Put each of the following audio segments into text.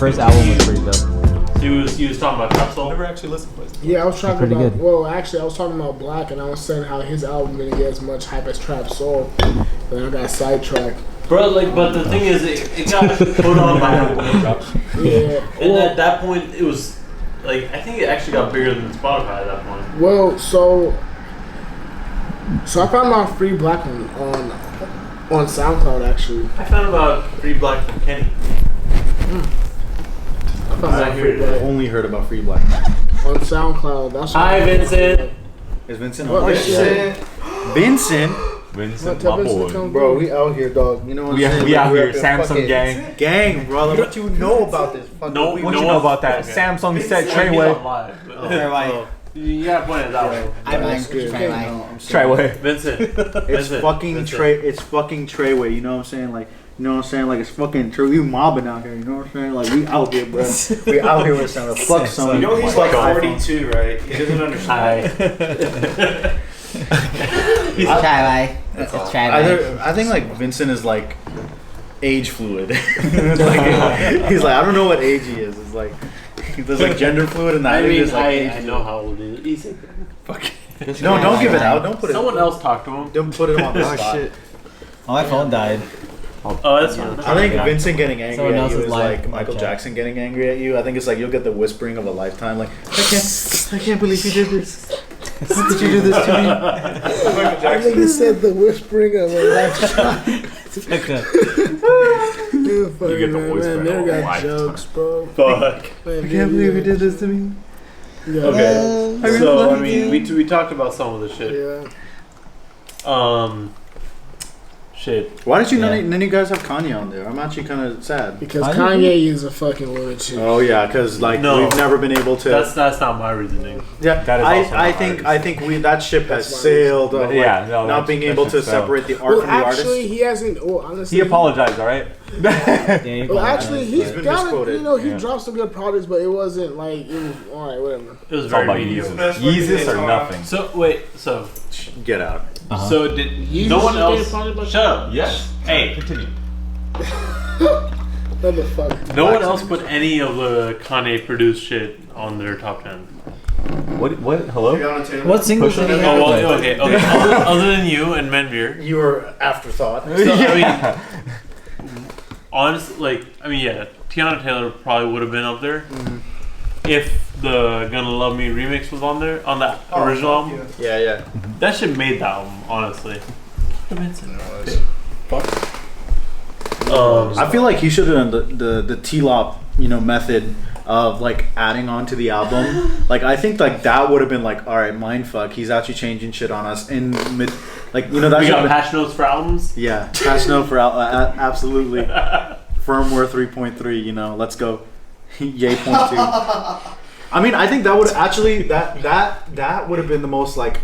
first album was pretty dope. He was talking about Trap Soul. Never actually listened to it. Yeah, I was talking Pretty about. good. Well, actually, I was talking about Black, and I was saying how his album didn't get as much hype as Trap Soul. Then I got sidetracked. Bro, like, but the thing is, it got put on by Yeah. And Well, at that point, it was, like, I think it actually got bigger than Spotify at that point. well, so I found about Free Black on SoundCloud actually. I found about Free Black from Kenny. I found out Free I Black only heard about Free Black. on SoundCloud. That's what Hi, Vincent. Is Vincent What, on Vincent? Vincent? Vincent, Tell my Vincent to boy. come Bro, through. we out here, dog. You know what I'm We saying? out We're here, up here Samsung fucking- gang. Gang, brother. What you know about this? Fucking No, weed? What no you know one- about that? okay. Samsung set He's Treyway. on live, but- Oh, You gotta point it that way. I'm That's like, good. try no, like. I'm saying- Treyway. Vincent. It's Vincent. fucking Vincent. Trey. It's fucking Treyway. You know what I'm saying? Like, you know what I'm saying? Like, it's fucking Trey. You mobbing out here. You know what I'm saying? Like, we out here, bro. We out here with some fuck some. You know he's like 42, right? He doesn't understand. Try like. It's try like. I think like Vincent is like age fluid. Like, he's like, I don't know what age he is. It's like there's like gender fluid and I that. mean, Like age I fluid. know how old he is. He's Fuck. No, don't give it out. Don't put it. Someone else talk to him. Don't put it on the spot. Oh, my phone died. Oh, that's fine. I think Vincent getting angry Someone at else's you is live like Michael chat. Jackson getting angry at you. I think it's like you'll get the whispering of a lifetime. Like, I can't believe you did this. How could you do this to me? I think he said the whispering of a lifetime. You get the whispering man, of they a got lifetime. jokes, bro. Fuck. Man, I can't believe you did this to me. Yeah. Okay. really So, like I mean, we talked about some of the shit. Yeah. Shit. Why did you Yeah. none of you guys have Kanye on there? I'm actually kind of sad. Because Kanye? Kanye is a fucking lunatic. Oh yeah, because like No. we've never been able to. That's not my reasoning. Yeah, That is also I not think artist. we that ship has That's why sailed. But Like, yeah, no, not that's- being that able to ship failed. separate the art Well, from the actually, artist. he hasn't. Well, honestly, He apologized, all right? Well, actually, he's been got misquoted. You know, he Yeah. dropped some good products, but it wasn't like it was all right. Whatever. It was It's all very about mediocre. Yeezus. Yeezus or nothing. So wait, so Get out. so did no one else? Shut up. Yes. Hey, Continue. Motherfucker. no one else put any of the Kanye produced shit on their top 10. What? Hello? What singles did he Oh have? well, okay. Other than you and Menvir. You were afterthought. So, I mean, honestly, like, I mean, yeah, Tiana Taylor probably would have been up there if the "Gonna Love Me" remix was on there on that original album. Yeah. That shit made the album, honestly. I feel like he should have done the T-Lop, method of like adding on to the album. Like I think like that would have been like, all right, mindfuck. He's actually changing shit on us in mid, like that. We should've got been- patch notes for albums. Yeah, patch note for absolutely. Firmware 3.3. Let's go. Yay, point 2. I mean, I think that would actually that would have been the most like,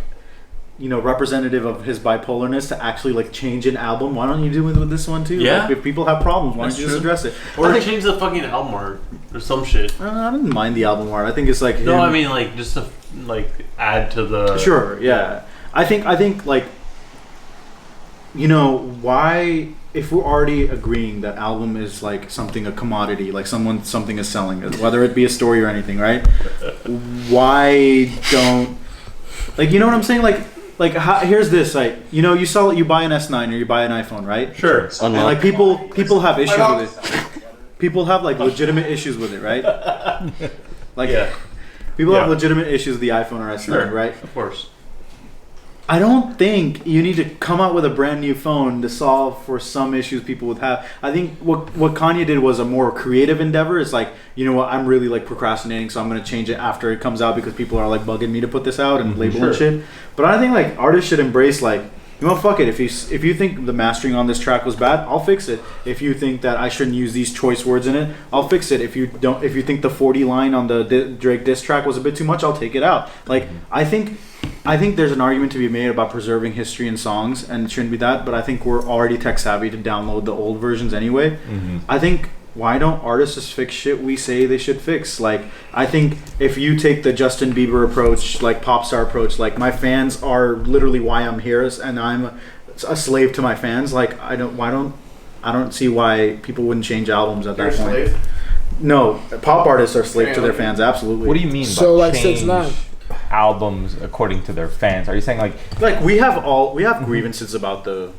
representative of his bipolarness to actually like change an album. Why don't you do it with this one too? Yeah. Like, if people have problems, why That's don't you just true. address it? Or I think- change the fucking album art or some shit. I didn't mind the album art. I think it's like No, him- I mean like just to like add to the. Sure, yeah. I think like why if we're already agreeing that album is like a commodity, like something is selling it, whether it be a story or anything, right? Why don't like what I'm saying? Like here's this, like you buy an S9 or you buy an iPhone, right? Sure. And like people have issues with it. People have like legitimate issues with it, right? Like Yeah. people Yeah. have legitimate issues with the iPhone or S9, Sure. right? Of course. I don't think you need to come out with a brand new phone to solve for some issues people would have. I think what Kanye did was a more creative endeavor. It's like, I'm really like procrastinating, so I'm going to change it after it comes out because people are like bugging me to put this out and label and shit. But I think like artists should embrace like, fuck it. If you think the mastering on this track was bad, I'll fix it. If you think that I shouldn't use these choice words in it, I'll fix it. If you think the 40 line on the Drake diss track was a bit too much, I'll take it out. Like I think there's an argument to be made about preserving history in songs, and it shouldn't be that. But I think we're already tech savvy to download the old versions anyway. I think why don't artists just fix shit we say they should fix? Like, I think if you take the Justin Bieber approach, like pop star approach, like my fans are literally why I'm here, and I'm a slave to my fans. Like, I don't see why people wouldn't change albums at that point. No, pop artists are slave to their fans. Absolutely. What do you mean? So, by like, change 6ix9ine. albums according to their fans? Are you saying like Like we have grievances about the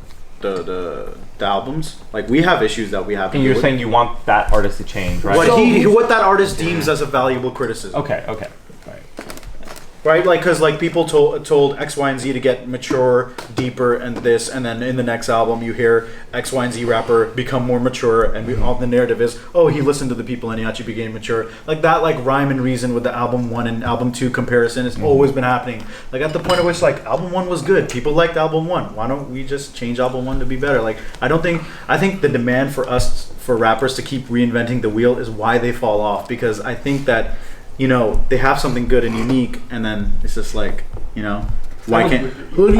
albums. Like we have issues that we have. and you're saying you want that artist to change, right? what that artist deems as a valuable criticism. Okay. Right. Right, like because like people told X, Y, and Z to get mature, deeper, and this, and then in the next album you hear X, Y, and Z rapper become more mature, and all the narrative is, oh, he listened to the people and he actually became mature. Like that, like rhyme and reason with the album 1 and album 2 comparison has always been happening. Like at the point at which like album 1 was good, people liked album 1. Why don't we just change album 1 to be better? Like I think the demand for rappers to keep reinventing the wheel is why they fall off, because I think that. You know, they have something good and unique, and then it's just like, you know, why can't... Who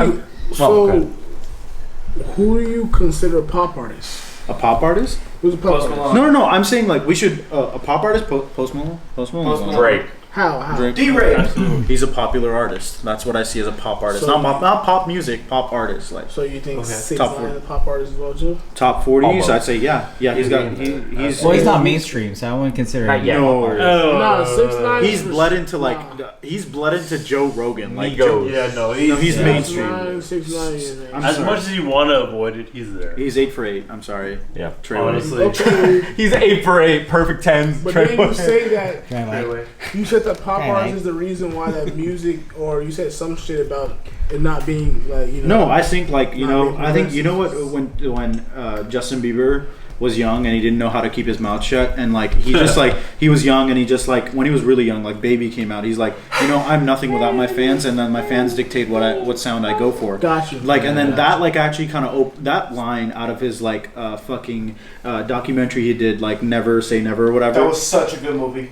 do you consider a pop artist? A pop artist? Who's a pop artist? No, I'm saying like we should... a pop artist? Post Malone? Drake. How? Drake. D-Ray. He's a popular artist. That's what I see as a pop artist. So- not pop music, pop artist. Like So you think 6ix9ine Top is a pop artist as well too? top 40s, Almost. I'd say yeah. Yeah, he's he's... Well, he's not mainstream, so I wouldn't consider Not him. yet. No. No, 6ix9ine. He's bled into like... He's bled into Joe Rogan. Like Migos. Yeah, no, he's mainstream. 6ix9ine is I'm As sorry. much as you want to avoid it, he's there. He's 8 for 8. I'm sorry. Yeah. Trailer. Honestly. Okay, He's 8 for 8, perfect 10s. but then you say that Right, you said that pop Right, artist right. is the reason why that music, or you said some shit about it not being like, you know. No, I think like you Not know, being I think you know what progressive. when Justin Bieber was young and he didn't know how to keep his mouth shut, and like he just like he was young and he just like when he was really young, like Baby came out, he's like, you know, I'm nothing without my fans, and then my fans dictate what sound I go for. Gotcha. Like, and then that like actually kind of that line out of his like fucking documentary he did, like Never Say Never or whatever. That was such a good movie.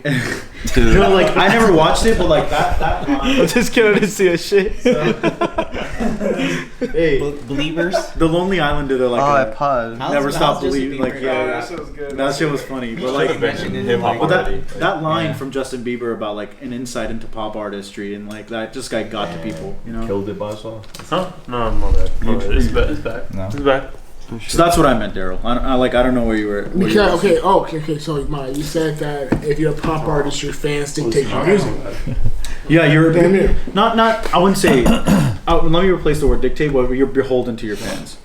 No, like I never watched it, but like that line. Just kidding, I didn't see a shit. Hey, Believers. the Lonely Island did like Oh, a that pod. never stop believing. Like Oh, yeah, that shit was good. that shit was funny. But like, Hip-hop but already. that line Yeah. from Justin Bieber about like an insight into pop artistry and like that just guy got to people, you know. Killed it by song. Huh? No, my bad. It's back. It's back. No. It's back. So that's what I meant, Daryl. I don't know where you were. Where you were. Because okay. So Maya, you said that if you're a pop artist, your fans dictate your music. Yeah, you're Damn near. not. I wouldn't say. Let me replace the word dictate. But you're beholden to your fans.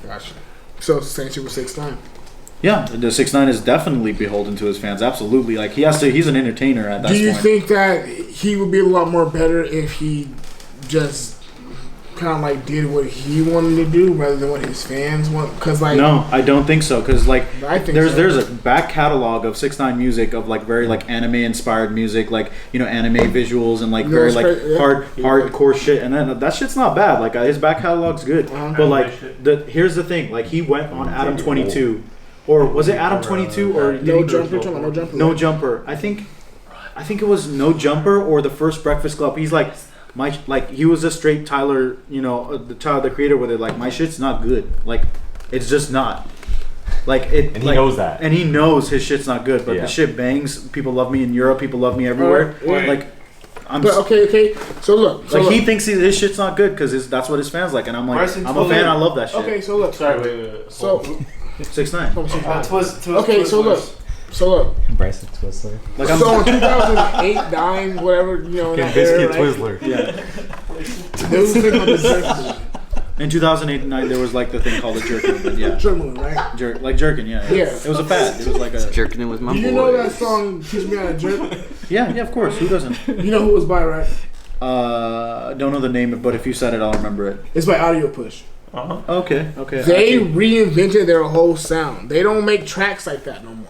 Gotcha. So it's the same shit with 6ix9ine. Yeah, the 6ix9ine is definitely beholden to his fans. Absolutely, like he has to. He's an entertainer at that Do you point. think that he would be a lot more better if he just kind of like did what he wanted to do rather than what his fans want? Because like, No, I don't think so. Because like, I think there's so. there's a back catalog of 6ix9ine music of like very like anime inspired music, like you know anime visuals and like No, very it's like great, yeah. hardcore shit. And then that shit's not bad. Like his back catalog's good. Uh-huh. But like here's the thing. Like he went on Adam 22, or was it Adam 22 or did No he- Jumper, talking about No Jumper. No Jumper. I think it was No Jumper or the first Breakfast Club. He's like he was a straight Tyler, you know, the creator with it. Like my shit's not good. Like it's just not. Like it. And he like, knows that. And he knows his shit's not good. But Yeah. the shit bangs. People love me in Europe. People love me everywhere. Alright. Like I'm. But okay. So look. Like he thinks his shit's not good because that's what his fans like, and I'm like, Bryson I'm a fan. Tiller. I love that shit. Okay, so look. Sorry, wait. So 6ix9ine. Twist. okay, so look. So look. Bryson Twizzler. Like I'm. So in 2008, 9, whatever, you know, in that era, Biscuit right? Twizzler. Yeah. There was a thing called the jerk movement. In 2008 and 9, there was like the thing called the jerkin, but yeah, Jerk movement, right? jerkin, yeah. Yeah. It was a fad. It was like a. Jerking it with my Do you know that song, Teach Me How to Jerk? Yeah, of course. Who doesn't? You know who it was by, right? Don't know the name, but if you said it, I'll remember it. It's by Audio Push. Uh-huh. Okay. They reinvented their whole sound. They don't make tracks like that no more.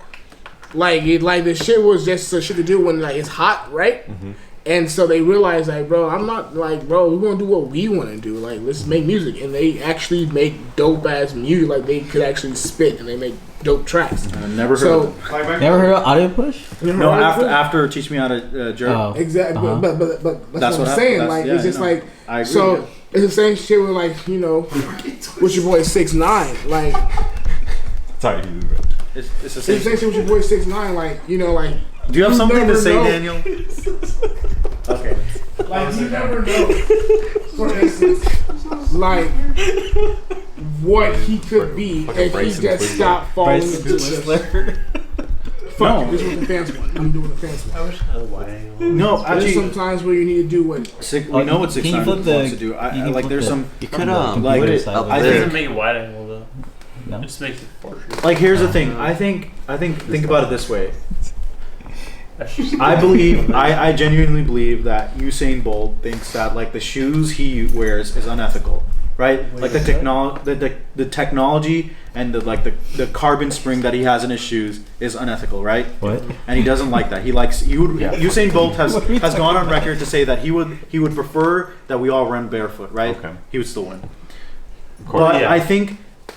Like the shit was just a shit to do when like it's hot, right? Mm-hmm. And so they realized like, bro, I'm not like, bro, we're gonna do what we want to do. Like, let's make music, and they actually make dope ass music. Like they could actually spit, and they make dope tracks. Never heard So of it. Never heard of Audio Push? No, after Teach Me How to Jerk. Oh. exactly, Uh-huh. but that's That's what I'm what saying. happened. Like Yeah, it's just I know. like I agree. so. It's the same shit with like, you know, with your boy 6ix9ine. Like Sorry. It's the it's the same. same shit with your boy 6ix9ine. Like, you know, like Do you have you something to never say, know. Daniel? Okay. Like you never know. For instance, like what he could be Fucking if he Bryson just Twizzler. stopped falling Bryson into the Fuck No. it, this is what the fans want. I'm doing the fans want. I wish I had a wide angle. No, There's actually, some times where you need to do what. we know what Can 6 you 9 flip wants the- to do. you I can like flip there's the- some You could like computer side up of I It there. doesn't make it wide angle though. No. It just makes it portrait. like here's the thing. I think think about it this way. That's just I believe I genuinely believe that Usain Bolt thinks that like the shoes he wears is unethical, right? Like the technology and the carbon spring that he has in his shoes is unethical, right? What? And he doesn't like that. He likes Usain Bolt has gone on record to say that he would prefer that we all run barefoot, right? Okay. He would still win. course, But yeah.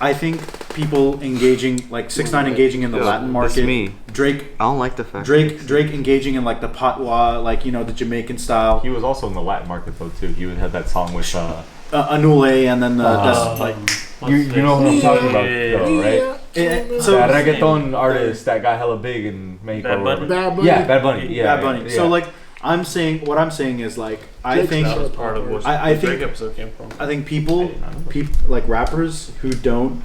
I think people engaging like 6ix9ine engaging in the Latin market, me. Drake I don't like the fact. Drake engaging in like the patois, like the Jamaican style, He was also in the Latin market though too. He would have that song with Anule, and then the you know what I'm talking about though, right? so That reggaeton artist that got hella big in Mexico. Bad Bunny? Bad Bunny. Yeah, Bad Bunny. Yeah, Bad Bunny. yeah. So like what I'm saying is like I Drake's think that was part of what I the think- Drake episode came from. I think people like rappers who don't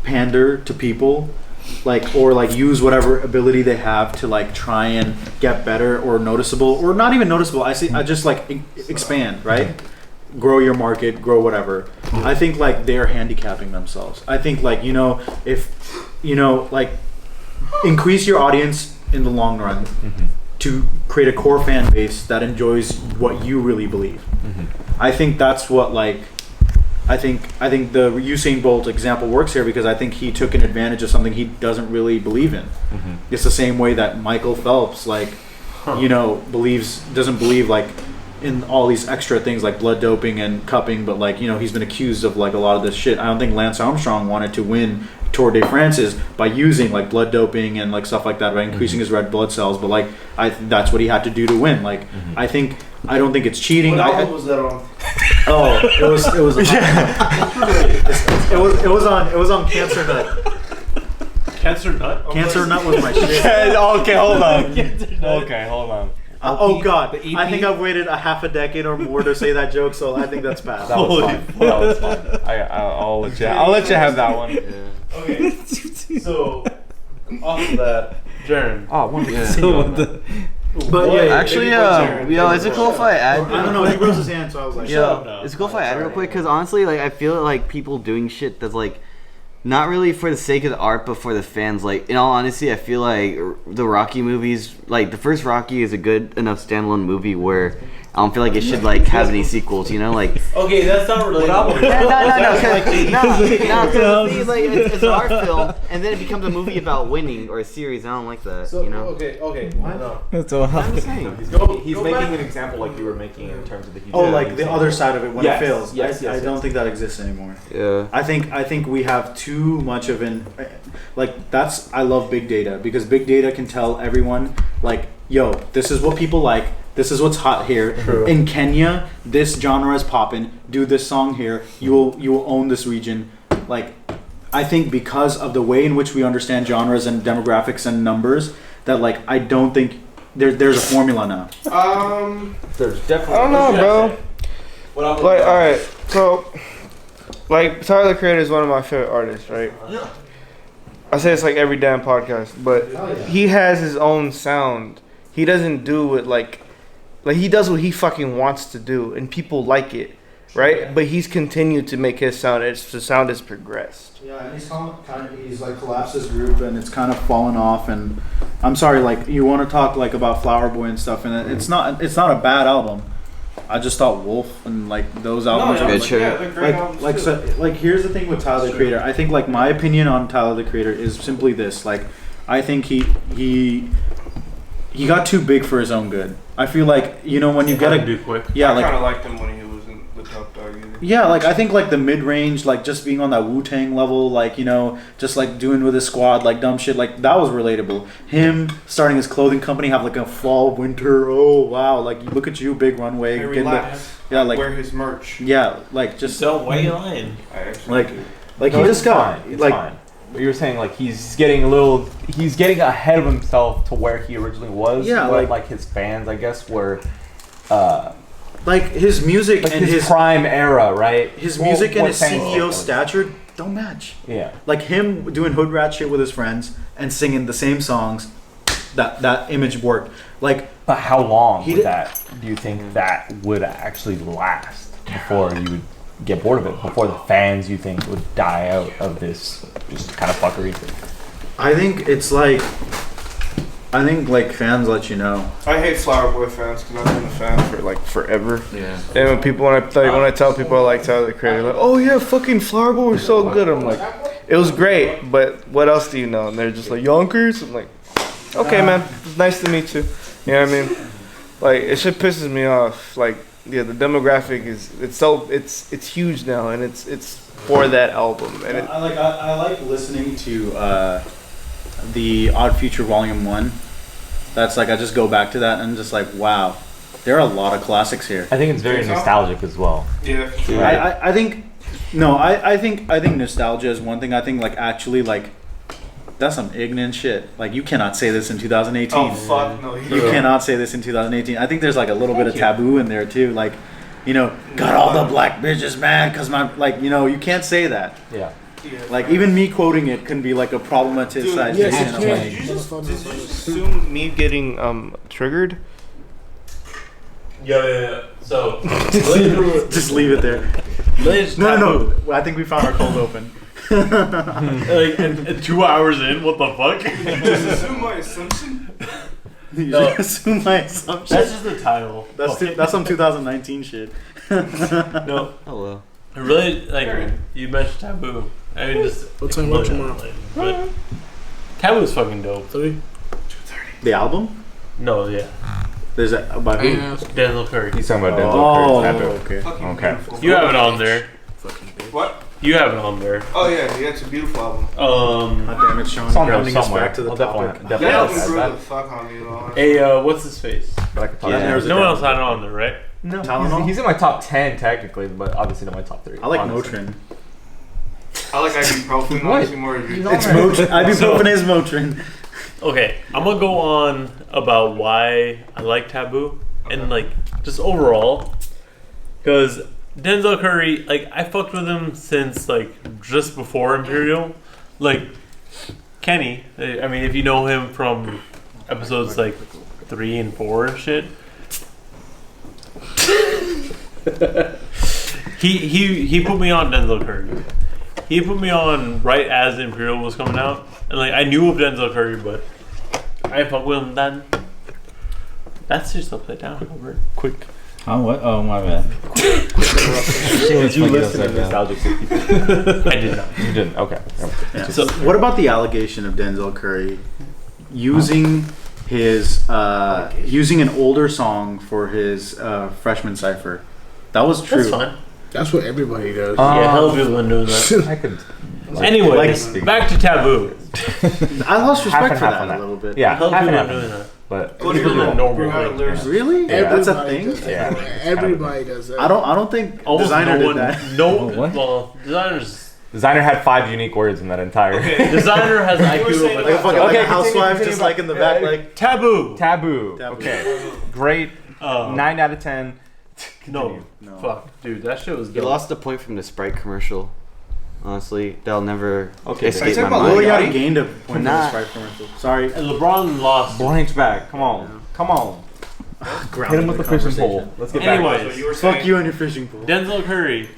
pander to people like or like use whatever ability they have to like try and get better or noticeable or not even noticeable. I just like expand, right? Grow your market, grow whatever. I think like they're handicapping themselves. I think like if like increase your audience in the long run to create a core fan base that enjoys what you really believe. I think that's what like I think the Usain Bolt example works here because I think he took an advantage of something he doesn't really believe in. It's the same way that Michael Phelps like doesn't believe like in all these extra things like blood doping and cupping, but like he's been accused of like a lot of this shit. I don't think Lance Armstrong wanted to win Tour de France by using like blood doping and like stuff like that by increasing his red blood cells, but like that's what he had to do to win. Like I don't think it's cheating. What album was that on? Oh, it was it was on Cancer Nut. Cancer Nut? Cancer Nut was my shit. Okay, hold on. Okay, hold on. Oh God, the EP? I think I've waited a half a decade or more to say that joke, so I think that's bad. That was fine. That was fine. I'll let you have that one. Okay. So, off of that, Jaren. Oh, one. But yeah, Actually, is it cool if I add? I don't know. He rose his hand, so I was like, up Yo, now. it's cool if I add real quick because honestly, like I feel like people doing shit that's like not really for the sake of the art, but for the fans. Like in all honesty, I feel like the Rocky movies, like the first Rocky, is a good enough standalone movie where I don't feel like it should like have any sequels. Like Okay, that's not related. it's an art film, and then it becomes a movie about winning or a series. I don't like that. Okay. What? That's all. I'm saying. He's making an example like you were making in terms of the. like the other side of it when Yes, it fails. yes, I yes, don't yes. think that exists anymore. Yeah. I think we have too much of I love big data because big data can tell everyone like, yo, this is what people like, this is what's hot here. True. In Kenya, this genre is popping. Do this song here, you will own this region. Like I think because of the way in which we understand genres and demographics and numbers, that like I don't think there's a formula now. There's definitely. I don't know, bro. Like, all right, so like Tyler the Creator is one of my favorite artists, right? Yeah. I say it's like every damn podcast, but he has his own sound. He doesn't do it like he does what he fucking wants to do, and people like it, right? Yeah. But he's continued to make his sound. The sound has progressed. Yeah, and he's like collapsed his group and it's kind of fallen off. And I'm sorry, like you want to talk like about Flower Boy and stuff, and it's not a bad album. I just thought Wolf and like those albums are good like, shit. they're great albums too. so here's the thing with Tyler the Creator. I think like my opinion on Tyler the Creator is simply this: like I think he got too big for his own good. I feel like when you get Gotta a do quick. yeah I like kind of liked him when he was in the Top Dog. yeah, like I think like the mid range, like just being on that Wu-Tang level, like just like doing with his squad, like dumb shit, like that was relatable. Him starting his clothing company, have like a fall, winter. Oh wow, like look at you, big runway. Hey, getting the- relax. yeah, like Wear his merch. yeah, like just So why are you lying? I actually like do. like No, he it's just got fine. It's like fine. But you were saying like he's getting ahead of himself to where he originally was. Yeah, where, like- his fans, I guess, were like his music like and his his prime era, right? music and what his fans CEO think. stature don't match. Yeah. Like him doing hood rat shit with his friends and singing the same songs that image worked. Like, But how long He would did- that do you think that would actually last before you would get bored of it? Before the fans, you think, would die out of this just kind of fuckery? I think it's like, I think like fans let you know. I hate Flower Boy fans because I've been a fan for like forever. Yeah. And when people, when I tell people I like Tyler the Creator, like, oh yeah, fucking Flower Boy was so good. I'm like, it was great, but what else do you know? And they're just like, Yonkers. I'm like, okay, man, it's nice to meet you. You know what I mean? Like, it shit pisses me off. Like, yeah, the demographic it's huge now, and it's for that album, and it, I like listening to the Odd Future Volume 1. That's like, I just go back to that and just like, wow, there are a lot of classics here. I think it's very nostalgic as well. yeah. I think I think nostalgia is one thing. I think like actually like that's some ignorant shit. Like, you cannot say this in 2018. Oh fuck no! You cannot say this in 2018. I think there's like a little bit of taboo in there too. Like, you know, got all the black bitches, man, because my, like, you know, you can't say that. Yeah. Like, even me quoting it can be like a problematization. Yes, of you like, can. Did you just assume me getting triggered? Yeah. So, just leave it there. No. I think we found our cold open. Like, and 2 hours in, what the fuck? Just assume my assumption. You No. assume my assumption. That's just the title. That's some 2019 shit. No, Hello. I really, like, you mentioned Taboo. I mean, just. We'll talk about tomorrow. But Taboo's fucking dope. 3. The album? No, yeah. There's a by who? Denzel Curry. He's talking about Oh, Denzel Curry's okay. Fucking Okay. beautiful. You have it on there. Fucking bitch. What? You have it on there. Oh yeah, it's a beautiful album. God damn it, Sean. Somewhere, Grounding us somewhere. back to the I'll topic. definitely That album add grew that. the fuck on me though. Hey, what's his face? But I could talk Yeah, about there's it. No one else had it on there, right? No, Tylenol? he's in my top 10 technically, but obviously not my top 3. I like honestly. Motrin. I like ibuprofen. Honestly, more. It's Motrin. Ibuprofen is Motrin. Okay, I'm gonna go on about why I like Taboo and like just overall, because Denzel Curry, like, I fucked with him since like just before Imperial, like Kenny. I mean, if you know him from episodes like 3 and 4 and shit. He put me on Denzel Curry. He put me on right as Imperial was coming out, and like I knew of Denzel Curry, but I didn't fuck with him then. That's just upside down. Over. Quick. Huh? What? Oh, my bad. Did you listen to Nostalgic 60? I did not. You didn't? Okay. Yeah. So- What about the allegation of Denzel Curry using his using an older song for his freshman cipher? That was true. That's fine. That's what everybody does. Yeah, hell of people been doing that. I could. Anyways, back to Taboo. I lost Half respect and for half that on a that. little bit. Yeah, Hell of half and people half. been doing that. But What do People you do do? normal. Lyrics. Really? Everybody That's a thing. does that. Yeah. Everybody does that. I don't think Almost designer no one. did that. No. What? Well, designers. Designer had 5 unique words in that entire. Designer has an IQ of Like a like fucking Okay, like a housewife, continue just like in the back, like Taboo. Taboo. Taboo. Okay. Great. 9 out of 10. No. no. Fuck, dude, that shit was You dope. lost the point from the Sprite commercial. Honestly, they'll never Okay, escape talking my about mind. Lil Yachty? Yachty gained a point in the Nah. Sprite commercial. Sorry. And LeBron lost. Blanks back. Come on. Come on. Hit him with the fishing pole. Let's get back. Anyways, So you were Fuck saying, you and your fishing pole. Denzel Curry.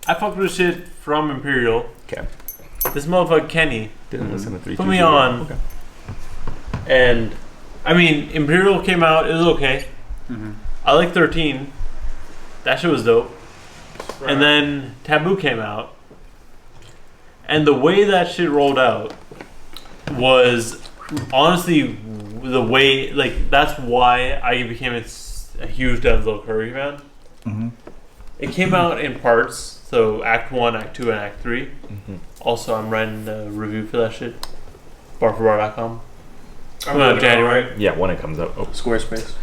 I fucked with shit from Imperial. Okay. This motherfucker Kenny Didn't listen to 3. put me on. Okay. And I mean, Imperial came out. It was okay. Mhm. I like 13. That shit was dope. And then Taboo came out. And the way that shit rolled out was honestly the way, like, that's why I became a huge Denzel Curry fan. Mm-hmm. It came out in parts. So Act 1, Act 2, and Act 3. Mhm. Also, I'm writing a review for that shit. Barforbar.com. Coming out in January. Yeah, when it comes up. Oh, Squarespace.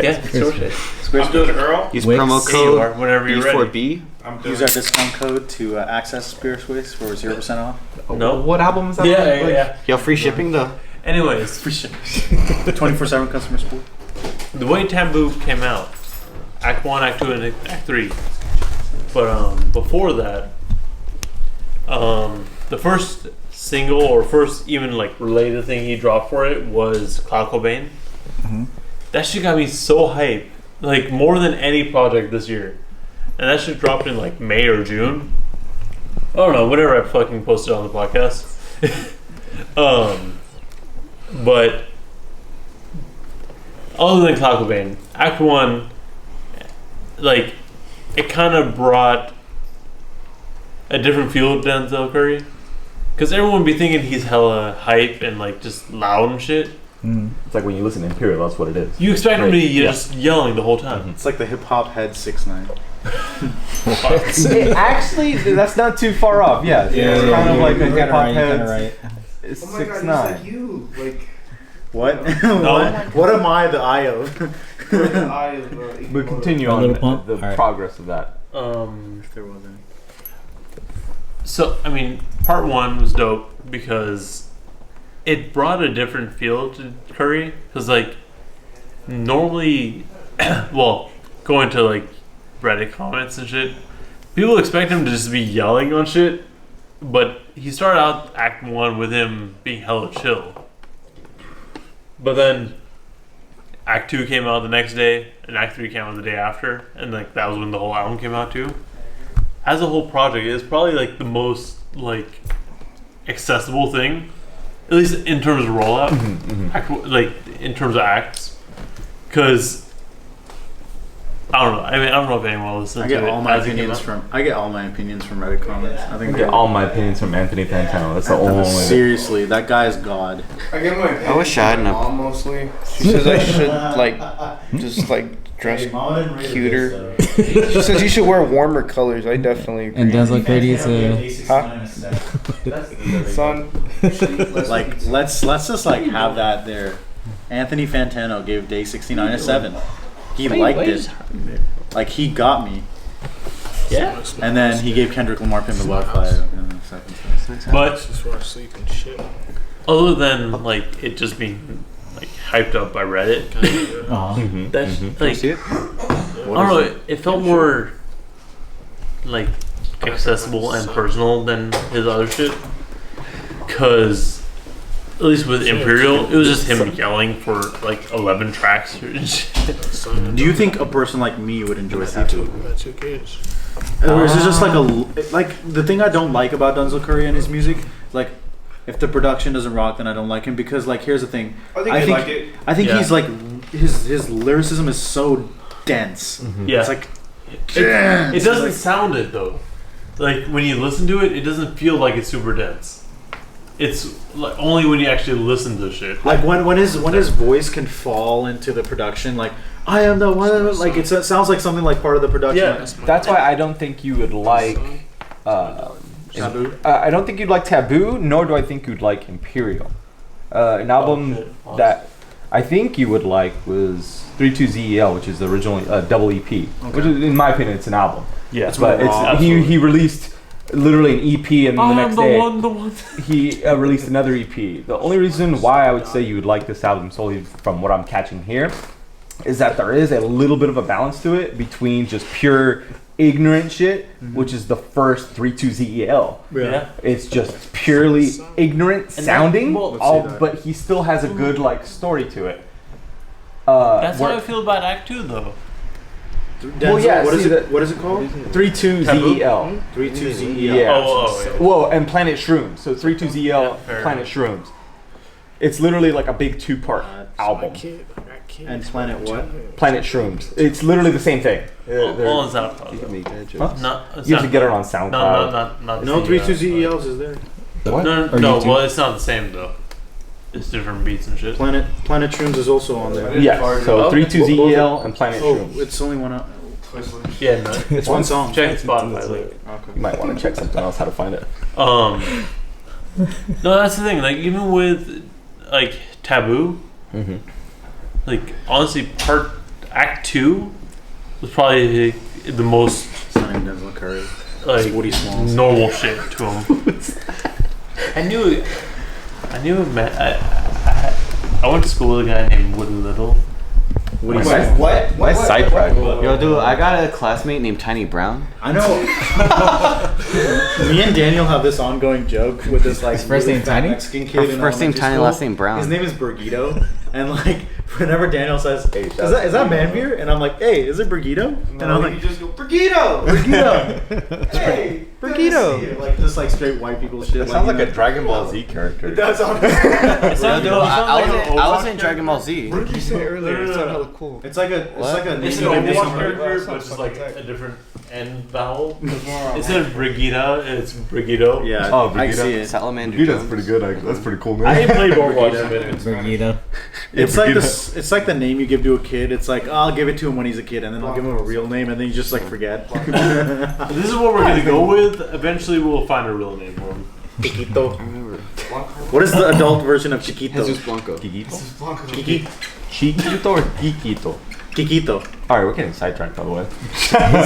Yeah, sure shit. I'm doing it, Earl. Use Wix. promo There you are, code whenever you're ready. B4B. I'm doing Use our discount code to access Squarespace for 0% off. No. What album is that? Yeah, on? yeah, Like- yeah. Yo, free shipping though. Anyways, 24/7 customer support. the way Taboo came out, Act 1, Act 2, and Act 3. But before that, the first single or first even like related thing he dropped for it was Cloud Cobain. That shit got me so hyped, like more than any project this year. And that shit dropped in like May or June. I don't know, whenever I fucking posted on the podcast. But other than Cloud Cobain, Act 1, like, it kind of brought a different feel to Denzel Curry. Because everyone would be thinking he's hella hype and, like, just loud and shit. It's like when you listen to Imperial, that's what it is. You expect him to be Yeah. just yelling the whole time. It's like the hip hop head 6ix9ine. Actually, that's not too far off. Yeah, it's kind of like a hip hop head. It's Oh my god, 6ix9ine. he's like you. Like, What? No. What am I the eye of? the eye of But continue A on little pump? the Alright. progress of that. If there wasn't. So, I mean, part 1 was dope because it brought a different feel to Curry. Because, like, normally, well, going to, like, Reddit comments and shit, people expect him to just be yelling on shit. But he started out Act 1 with him being hella chill. But then Act 2 came out the next day, and Act 3 came out the day after. And, like, that was when the whole album came out, too. As a whole project, it's probably like the most like accessible thing, at least in terms of rollout, like in terms of acts. Because I don't know. I mean, I don't know if anyone listens I to get it all my as it came opinions out. from Reddit comments. I think I get all my opinions from Anthony Fantano. That's the only way. seriously, that guy is god. I get my opinion wish I had from my enough. mom mostly. She says I should like just like dress cuter. She says you should wear warmer colors. I definitely agree. And Denzel Curry is Son, Like let's just like have that there. Anthony Fantano gave Day 69 a 7. He liked it. Like he got me. Yeah. And then he gave Kendrick Lamar Pimp a Butterfly. But Just want to sleep and shit. other than like it just being like hyped up by Reddit, that's like I don't know. It felt more like accessible and personal than his other shit. Cause at least with Imperial, it was just him yelling for like 11 tracks. And shit. Do you think a person like me would enjoy Tattoo? I got 2 kids. Or is it just like the thing I don't like about Denzel Curry and his music, like if the production doesn't rock, then I don't like him because like here's the thing. I like it. I think Yeah. he's like his lyricism is so dense. Yeah, It's like it doesn't sound it though. Like when you listen to it, it doesn't feel like it's super dense. It's like only when you actually listen to shit. like when his voice can fall into the production, like I am the one. Like it sounds like something like part of the production. Yeah. That's why I don't think you would like. Taboo. I don't think you'd like Taboo, nor do I think you'd like Imperial. An album shit. that I think you would like was 32ZEL, which is the original double EP. Which is, in my opinion, it's an album. Yeah, But it's, he released literally an EP, and the next day the one. he released another EP. The only reason why I would say you would like this album, solely from what I'm catching here, is that there is a little bit of a balance to it between just pure ignorant shit, which is the first 32ZEL. Yeah. It's just purely ignorant sounding, well, Let's see that. but he still has a good like story to it. That's how where- I feel about Act 2 though. Denzel, yeah, what is see it? What is it called? 32ZEL. 32ZEL. Yeah. Oh, Well, and Planet Shrooms. So 32ZEL, Yeah, fair Planet Shrooms. It's literally like a big 2-part My album. kid, I got kids. And Planet what? Planet Shrooms. It's literally the same thing. all on SoundCloud. Huh? Not, You have to get it on SoundCloud. not the No, same, 32ZELs is there. No, Or no, YouTube? well, it's not the same though. It's different beats and shit. Planet Shrooms is also on there. Yeah, so Oh, 32ZEL and Planet Oh, Shrooms. it's only one. Yeah, no. It's one song. Check Spotify. Like, You might want to check something else how to find it. no, that's the thing. Like, even with like Taboo, like honestly, Act 2 was probably the most Signing Denzel Curry. like Woody Smalls. normal shit to him. I knew it meant. I went to school with a guy named Woody Little, What do you say? What? Nice sidetrack. Yo, dude, I got a classmate named Tiny Brown. I know. Me and Daniel have this ongoing joke with this like first name really fat Tiny? Mexican kid. in First name elementary Tiny, school. last name Brown. His name is Burgito, and like whenever Daniel says, "Is that man beer?" and I'm like, "Hey, is it Burgito?" And I'm like, just go, Burgito! "Burgito, Hey, Burgito." Like just like straight white people shit. That sounds like you a Dragon Ball Z character. It does. Honestly. I was in Dragon Ball Z. What did you say earlier? It sounded hella cool. It's like a It's an name Overwatch of character, but just like a different end vowel. Instead of Brigida, it's Brigito. Yeah, Oh, I Burgito. see it. Salamander Dude, Jones. that's pretty good. That's pretty cool, I man. ain't played Overwatch in a minute. Brigida. It's like this. It's like the name you give to a kid. It's like, oh, I'll give it to him when he's a kid, and then I'll give him a real name, and then you just like forget. This is what we're gonna go with. Eventually, we'll find a real name for him. Chiquito. What is the adult version of Chiquito? Jesus Blanco. Kiki. Chiquito or Kikito? Kikito. Alright, we're getting sidetracked, by the way.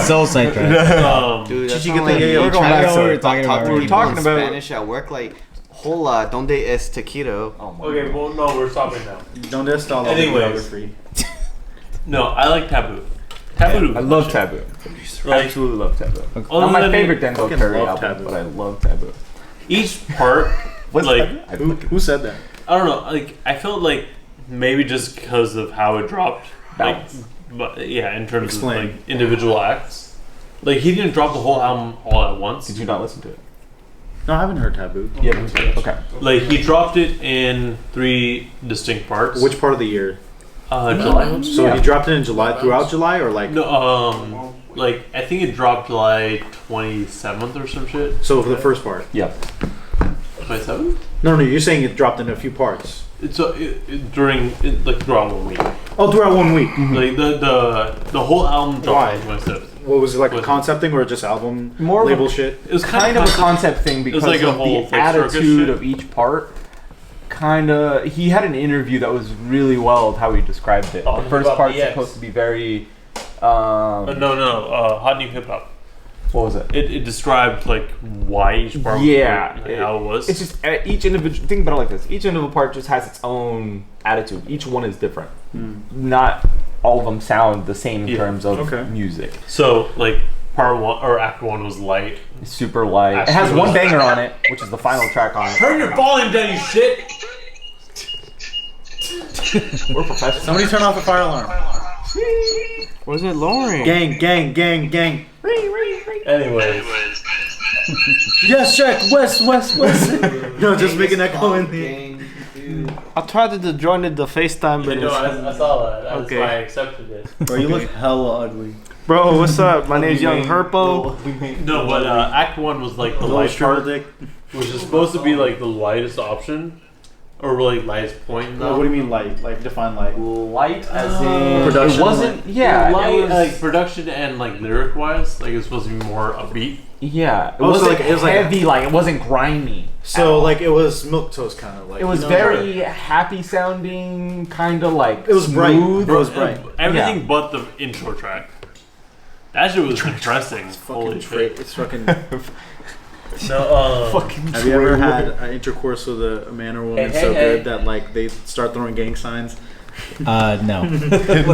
So sidetracked. Dude, that's Chichiguito, not like yeah, yeah, we're we're going going back back to what to we were talking about. talking We were talking about- Spanish at work. Like, hola, donde es taquito? Oh my Okay, well, no, we're stopping now. Don't install all Anyways. free. No, I like Taboo. Taboo. I love Taboo. Like, Absolutely love Taboo. Other Not my than favorite Denzel fucking Curry love album, Taboo. but I love Taboo. each part, like, Who said that? I don't know. Like, I felt like maybe just because of how it dropped, like, Balance. but yeah, in terms Explain. of like individual acts, like he didn't drop the whole album all at once. Did you not listen to it? No, I haven't heard Taboo. Yeah. Okay. Like he dropped it in 3 distinct parts. Which part of the year? July? So he dropped it in July, throughout July, or like? No, like I think it dropped July 27th or some shit. So for the first part. Yeah. 27th? No, you're saying it dropped in a few parts. It's like throughout 1 week. Oh, throughout 1 week. Like the whole album dropped Why? on 27th. What was it, like a Was it- concept thing or just album More of a- label shit? It was Kind of a concept thing because like a of whole, the like, circus attitude shit. of each part. Kind of, he had an interview that was really well of how he described it. Oh, The first about part's DX. supposed to be very. No, Hot New Hip Hop. What was it? It described like why each part Yeah, was like, how it was. It's just each individual. Think about it like this: each individual part just has its own attitude. Each one is different. Not all of them sound the same in Yeah. terms of Okay. music. So like part 1 or act 1 was light. It's super light. It Actually, has one was- banger on it, which is the final track on it. Turn your volume down, you shit. We're professionals. Somebody turn off the fire alarm. Was it Lauren? Gang, gang, gang, gang. Anyways, Yes, check. West. No, just make an echo in the. I tried to join the FaceTime, but no, I saw that. That's Okay. why I accepted it. Bro, you look hella ugly. bro, what's up? My name's Young Herpo. No, but act 1 was like the Little light shrivel part, dick. which is supposed to be like the lightest option, or like lightest point. In the What do you mean light? Like define light. Light as in Production, It wasn't. Yeah, light, it was, like production and like lyric wise, like it's supposed to be more upbeat. yeah. It Oh, so, wasn't like, it was like- heavy. Like it wasn't grimy. So like it was milquetoast kind of like. It was you know, very happy sounding, kind of like It was bright. smooth. It was bright. Everything Yeah. but the intro track. That shit was depressing. Holy shit. It's fucking. No, Have you ever had an intercourse with a man or woman Hey, so hey, good that like they start throwing gang signs? No. but,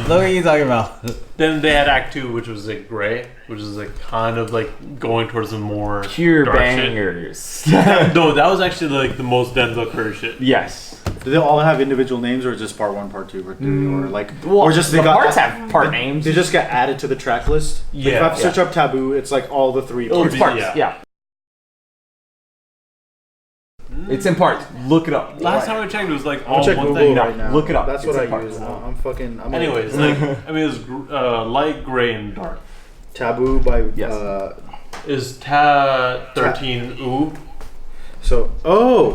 What are you talking about? then they had Act 2, which was like Gray, which is like kind of like going towards the more Pure dark bangers. shit. No, that was actually like the most Denzel Curry shit. Yes. Do they all have individual names or just part 1, part 2, part 3, or like, Well, or just the they got parts have part names. They just got added to the track list. Like, Yeah, if I search up Taboo, it's like all the 3 Oh, parts. It's parts. Yeah. Yeah. It's in parts. Look it up. Last time I checked, it was like I'll all check one Google thing. right now. Look it up. That's It's what in I parts. use. I'm fucking. I'm Anyways, like I mean, it was light, gray, and dark. Taboo by Yes. Is Ta 13 Ooh? So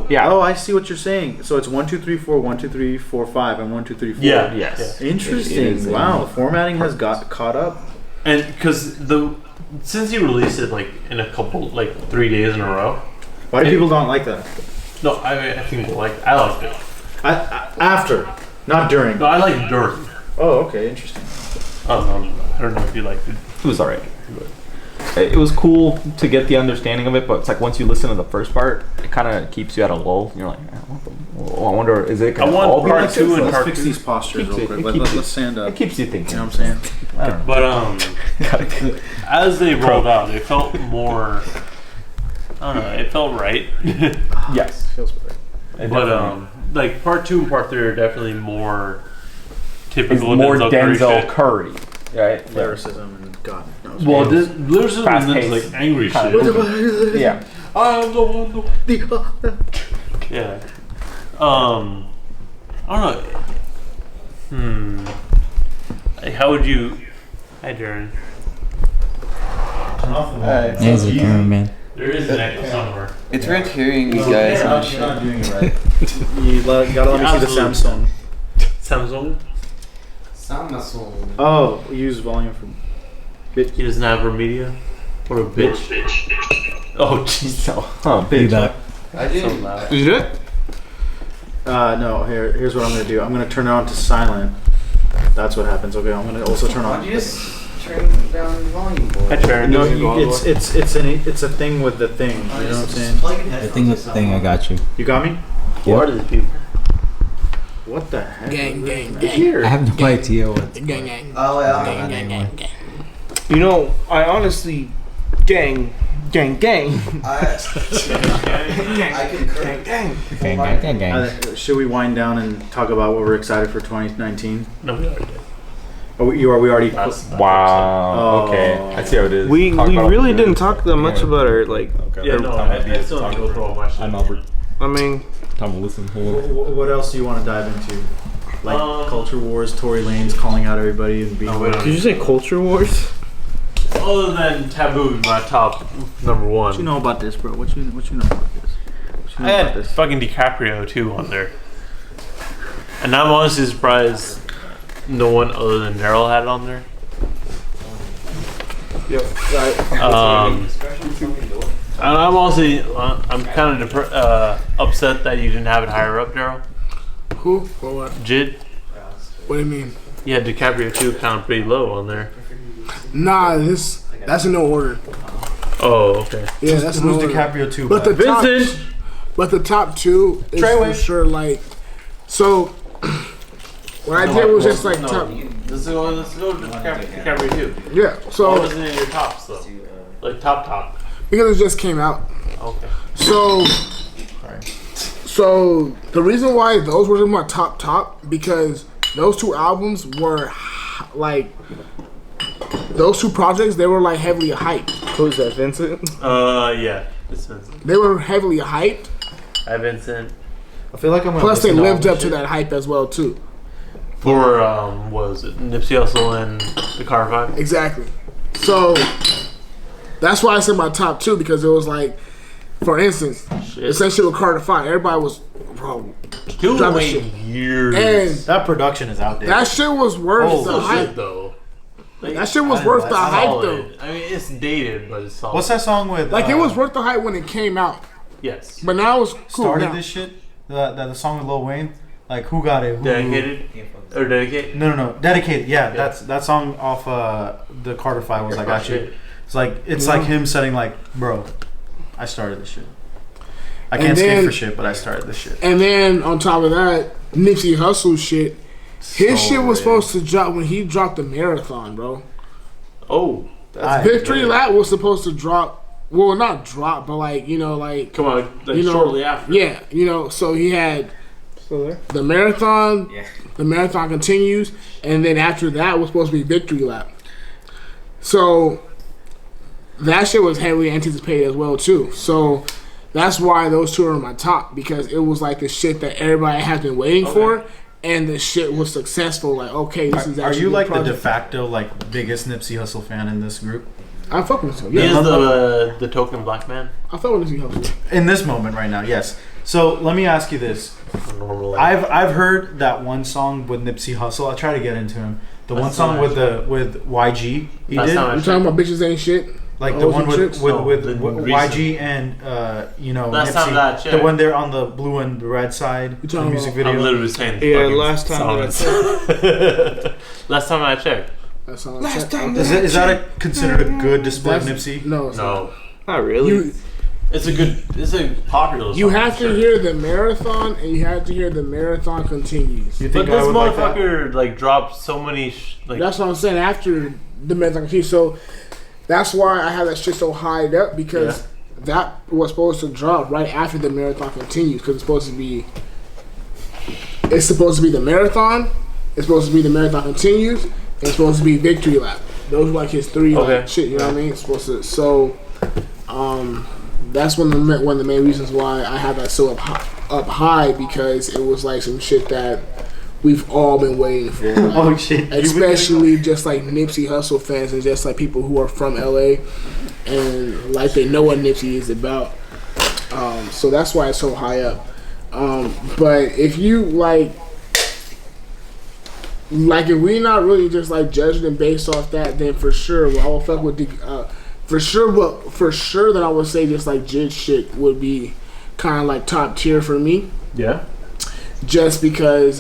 Yeah. oh I see what you're saying. So it's 1 2 3 4 1 2 3 4 5 and 1 2 3 4. Yeah. Yes. Interesting. It is Wow, in- the formatting has got caught up. And because since he released it like in a couple 3 days in a row. Why do people don't like that? No, I think I liked it. After, not during. No, I like Dirt. Oh, okay, interesting. I don't know if you liked it. It was alright. It was cool to get the understanding of it, but it's like once you listen to the first part, it kind of keeps you at a lull. You're like, Oh, I wonder, is it I gonna want all be part like two this? and Let's part fix two. these postures Keeps real it- quick. it Let's keeps stand up. It keeps you thinking. You know what I'm saying? I don't know. But as they rolled out, it felt more. I don't know. It felt right. Yes. Feels better. It But definitely like part 2 and part 3 are definitely more is typical more Denzel Curry Denzel shit. Curry, right? Lyricism and God knows. Well, this lyricism and then Fast-paced. like angry Kind shit. of. Yeah. I'm the one. Yeah. I don't know. Like, how would you? Hi, Darren. He's a cameraman. There is an echo somewhere. It's weird hearing you guys You're and not, shit. you're not doing it right. You gotta let me see the Absolutely. Samsung. Samsung. Oh, use volume for. He doesn't have her media. What a bitch. Oh, jeez. Feedback. So loud. Did you do it? No. Here's what I'm gonna do. I'm gonna turn it on to silent. That's what happens. Okay, I'm gonna also turn on. Why'd you just turn down the volume, boy? Hi, Darren. No, This is all it's a thing with the thing. You know what I'm saying? The thing with the thing, I got you. You got me? Who are these people? What the heck? Gang, gang, I gang. have no idea what. Gang, gang. Oh, yeah. Gang, gang, gang, gang. You know, I honestly, gang. I concur. Gang, gang, gang. Should we wind down and talk about what we're excited for 2019? No, we already did. We already. That's- Wow. Oh. Okay. I see how it is. We Talk about really it. didn't talk that much about our like. Yeah, no, I still have to go through all my shit. I'm Albert. I mean, Time to listen. What else do you want to dive into? Like Um, culture wars, Tory Lanez calling out everybody and being. Oh, wait, did you say culture wars? Other than Taboo, my top number one. What you know about this, bro? What you know about this? What you I know about had this? fucking DiCaprio too on there, and I'm honestly surprised no one other than Daryl had it on there. Yep. Right. And I'm honestly, I'm kind of upset that you didn't have it higher up, Daryl. Who? For what? Jid, What do you mean? you had DiCaprio too, kind of pretty low on there. Nah, that's in no order. Oh, okay. Yeah, that's in Who's no order. DiCaprio too? But the Vincent. but the top two is Treyway. for sure. Like, so what I did was just like no, top. Let's go to DiCaprio too. Yeah. What So wasn't in your tops though? Like top. because it just came out. Okay. So the reason why those were in my top because those two albums were like those two projects. They were like heavily hyped. Who's that, Vincent? Yeah. It's Vincent. They were heavily hyped. Hi, Vincent. I feel like I'm gonna. Plus, they listen all lived this up to shit. that hype as well too. For was it Nipsey Hussle and the Car 5? Exactly. So that's why I said my top two because it was like, for instance, the same shit with Carter 5. Everybody was, bro, Dude, drop wait shit. years. And That production is outdated. that shit was worth the Still hype. shit though. Like, That shit was I worth know, the that's hype solid. though. I mean, it's dated, but it's solid. What's that song with? Like it was worth the hype when it came out, Yes. but now it's cool. started now. this shit. The song with Lil Wayne. Like who got it? Who, Dedicated or dedicate? No. Dedicated. Yeah, that's that song off the Carter 5 was like actually. It's like him saying like, bro, I started this shit. I can't skate then- for shit, but I started this shit. And then on top of that, Nipsey Hussle shit. His shit was supposed to drop when he dropped the marathon, bro. Oh, Victory Lap was supposed to drop. Well, not drop, but like like come on, like you know, shortly after. Yeah, so he had Still there? the marathon. Yeah. The marathon continues, and then after that was supposed to be Victory Lap. So that shit was heavily anticipated as well too. So that's why those two are on my top because it was like the shit that everybody has been waiting for, and the shit was successful. Like, okay, this is Are actually you a like the de project. facto like biggest Nipsey Hussle fan in this group? I fuck with him. He Yeah, is the token black man. I fuck with Nipsey Hussle. In this moment right now, yes. So let me ask you this: Normally, I've heard that one song with Nipsey Hussle. I try to get into him. The one song with YG he Last did, time I You talking about bitches ain't shit? like the Those one are chicks? with No, the YG and Last time Nipsey, that chick. the one there on the blue and the red side, You the talking music about- I'm video. literally saying. Yeah, fucking last time that I songs. Last time I checked. That sounds like Is that considered a good display of That's- Nipsey? No, it's not. No, Not really. You, It's a popular song. You have for to sure. hear the marathon, and you have to hear the marathon continues. You But think I this would like that? motherfucker like dropped so many like. That's what I'm saying. After the marathon continues, so that's why I have that shit so high up because that was supposed to drop right after the marathon continues because it's supposed to be. It's supposed to be the marathon. It's supposed to be the marathon continues. And it's supposed to be victory lap. Those are like his three like, shit. You know what I mean? It's supposed to. So, that's one of the main reasons why I have that so up high because it was like some shit that we've all been waiting for. Like, Oh shit! especially just like Nipsey Hussle fans and just like people who are from LA and like they know what Nipsey is about. So that's why it's so high up. But if you like if we're not really just like judging it based off that, then for sure I will fuck with the for sure that I would say just like Jid shit would be kind of like top tier for me. Yeah. Just because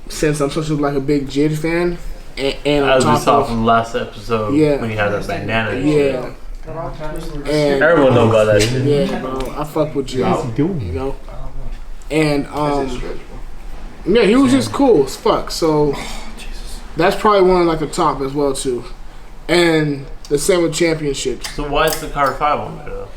since I'm such like a big Jid fan and on As we top saw of from last episode when he had that bandana. And shit. and Everyone know about that shit. yeah, bro, I fuck with Jid. You know, and yeah, he was just cool as fuck. So that's probably one of like the top as well too, and the same with championships. So why is the Carter 5 on there though?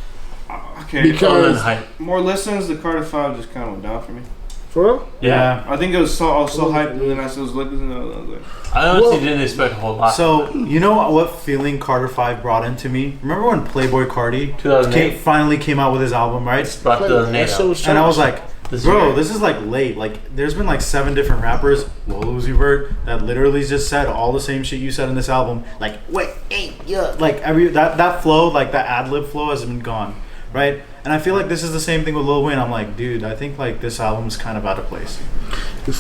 Okay. Other Because than hype. More listens, the Carter 5 just kind of went down for me. for real, Yeah. I think I was so hyped, and then I was listening, and I was like, I honestly didn't expect a whole lot. So you know what feeling Carter 5 brought into me? Remember when Playboy Cardi 2008. finally came out with his album, right? brought the that name shit out. was And I was trash. like, This bro, year. this is like late. Like, there's been like 7 different rappers, Lil Uzi Vert, that literally just said all the same shit you said in this album. Like, wait, hey, yeah. Like, every that flow, like that ad lib flow has been gone, right? And I feel like this is the same thing with Lil Wayne. I'm like, dude, I think like this album's kind of out of place.